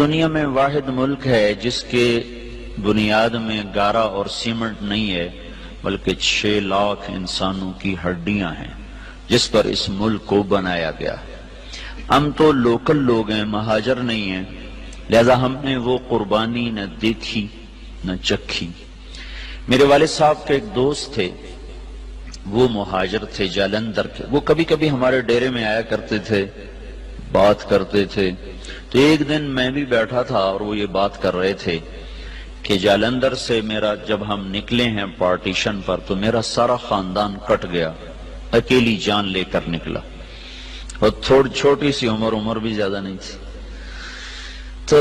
دنیا میں واحد ملک ہے جس کے بنیاد میں گارا اور سیمنٹ نہیں ہے بلکہ 6 لاکھ انسانوں کی ہڈیاں ہیں جس پر اس ملک کو بنایا گیا ہے۔ ہم تو لوکل لوگ ہیں، مہاجر نہیں ہیں، لہذا ہم نے وہ قربانی نہ دیکھی نہ چکھی۔ میرے والد صاحب کے ایک دوست تھے، وہ مہاجر تھے جالندھر کے، وہ کبھی کبھی ہمارے ڈیرے میں آیا کرتے تھے، بات کرتے تھے۔ تو ایک دن میں بھی بیٹھا تھا اور وہ یہ بات کر رہے تھے کہ جالندھر سے میرا جب ہم نکلے ہیں پارٹیشن پر تو میرا سارا خاندان کٹ گیا، اکیلی جان لے کر نکلا، اور تھوڑی چھوٹی سی عمر بھی زیادہ نہیں تھی۔ تو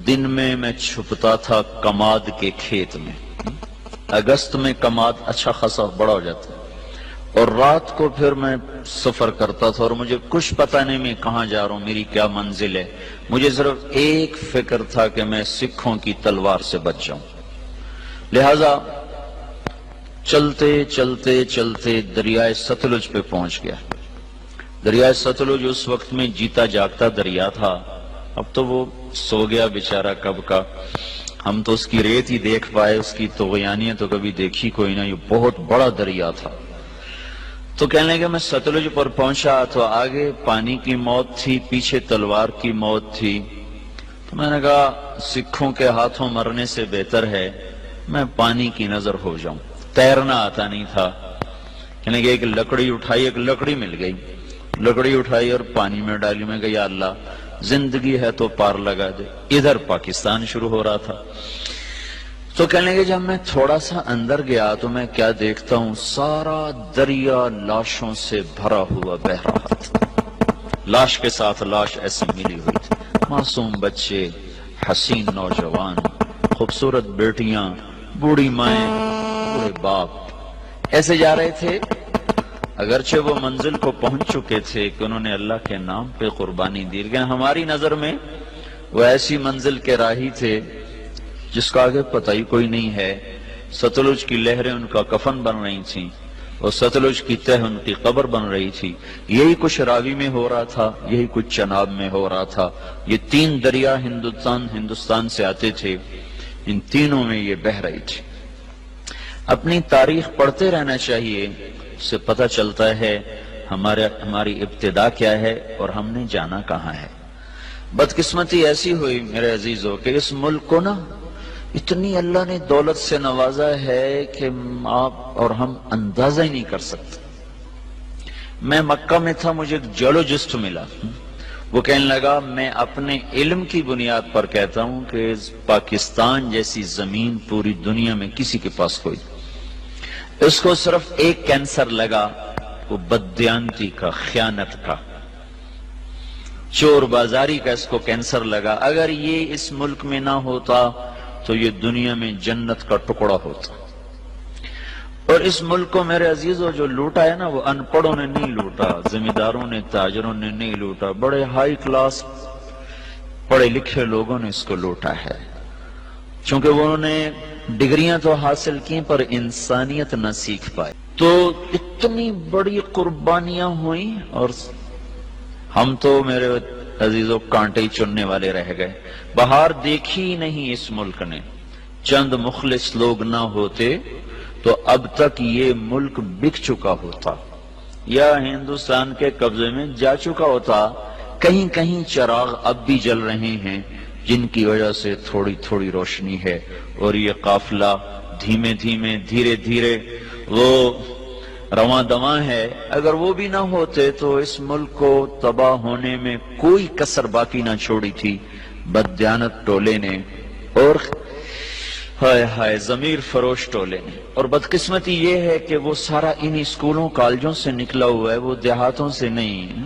دن میں چھپتا تھا کماد کے کھیت میں، اگست میں کماد اچھا خاصا بڑا ہو جاتا ہے، اور رات کو پھر میں سفر کرتا تھا اور مجھے کچھ پتہ نہیں میں کہاں جا رہا ہوں، میری کیا منزل ہے۔ مجھے صرف ایک فکر تھا کہ میں سکھوں کی تلوار سے بچ جاؤں، لہذا چلتے چلتے چلتے دریائے ستلج پہ پہنچ گیا۔ دریائے ستلج اس وقت میں جیتا جاگتا دریا تھا، اب تو وہ سو گیا بیچارہ کب کا، ہم تو اس کی ریت ہی دیکھ پائے، اس کی طغیانیت تو کبھی دیکھی کوئی نہ، یہ بہت بڑا دریا تھا۔ تو کہنے لگے میں ستلج پر پہنچا تو آگے پانی کی موت تھی، پیچھے تلوار کی موت تھی۔ تو میں نے کہا سکھوں کے ہاتھوں مرنے سے بہتر ہے میں پانی کی نظر ہو جاؤں۔ تیرنا آتا نہیں تھا، کہنے لگے ایک لکڑی اٹھائی، ایک لکڑی مل گئی، لکڑی اٹھائی اور پانی میں ڈالی۔ میں کہا یا اللہ زندگی ہے تو پار لگا دے۔ ادھر پاکستان شروع ہو رہا تھا۔ تو کہنے لگے جب میں تھوڑا سا اندر گیا تو میں کیا دیکھتا ہوں، سارا دریا لاشوں سے بھرا ہوا بہ رہا تھا، لاش کے ساتھ لاش ایسی ملی ہوئی تھی، معصوم بچے، حسین نوجوان، خوبصورت بیٹیاں، بوڑھی مائیں، بوڑھے باپ ایسے جا رہے تھے۔ اگرچہ وہ منزل کو پہنچ چکے تھے کہ انہوں نے اللہ کے نام پہ قربانی دی، لیکن ہماری نظر میں وہ ایسی منزل کے راہی تھے جس کا آگے پتہ ہی کوئی نہیں ہے۔ ستلج کی لہریں ان کا کفن بن رہی تھیں اور ستلج کی تہ ان کی قبر بن رہی تھی۔ یہی کچھ راوی میں ہو رہا تھا، یہی کچھ چناب میں ہو رہا تھا۔ یہ 3 دریا ہندوستان سے آتے تھے، ان تینوں میں یہ بہ رہی تھی۔ اپنی تاریخ پڑھتے رہنا چاہیے، اس سے پتہ چلتا ہے ہماری ابتدا کیا ہے اور ہم نے جانا کہاں ہے۔ بدقسمتی ایسی ہوئی میرے عزیزو کہ اس ملک کو نا اتنی اللہ نے دولت سے نوازا ہے کہ آپ اور ہم اندازہ ہی نہیں کر سکتے۔ میں مکہ میں تھا، مجھے ایک جیولوجسٹ ملا، وہ کہنے لگا میں اپنے علم کی بنیاد پر کہتا ہوں کہ پاکستان جیسی زمین پوری دنیا میں کسی کے پاس کوئی، اس کو صرف ایک کینسر لگا، وہ بددیانتی کا، خیانت کا، چور بازاری کا، اس کو کینسر لگا۔ اگر یہ اس ملک میں نہ ہوتا تو یہ دنیا میں جنت کا ٹکڑا ہوتا۔ اور اس ملک کو میرے عزیزو جو لوٹا ہے نا، وہ ان پڑھوں نے نہیں لوٹا، زمینداروں نے، تاجروں نے نہیں لوٹا، بڑے ہائی کلاس پڑھے لکھے لوگوں نے اس کو لوٹا ہے، چونکہ انہوں نے ڈگریاں تو حاصل کی پر انسانیت نہ سیکھ پائے۔ تو اتنی بڑی قربانیاں ہوئیں اور ہم تو میرے عزیزو کانٹے ہی چننے والے رہ گئے۔ بہار دیکھی نہیں اس ملک نے، چند مخلص لوگ نہ ہوتے تو اب تک یہ ملک بک چکا ہوتا یا ہندوستان کے قبضے میں جا چکا ہوتا۔ کہیں کہیں چراغ اب بھی جل رہے ہیں جن کی وجہ سے تھوڑی تھوڑی روشنی ہے، اور یہ قافلہ دھیمے دھیمے دھیرے دھیرے وہ رواں دواں ہے۔ اگر وہ بھی نہ ہوتے تو اس ملک کو تباہ ہونے میں کوئی کسر باقی نہ چھوڑی تھی بددیانت ٹولے نے اور ہائے ہائے ضمیر فروش ٹولے نے۔ اور بدقسمتی یہ ہے کہ وہ سارا انہی اسکولوں کالجوں سے نکلا ہوا ہے، وہ دیہاتوں سے نہیں۔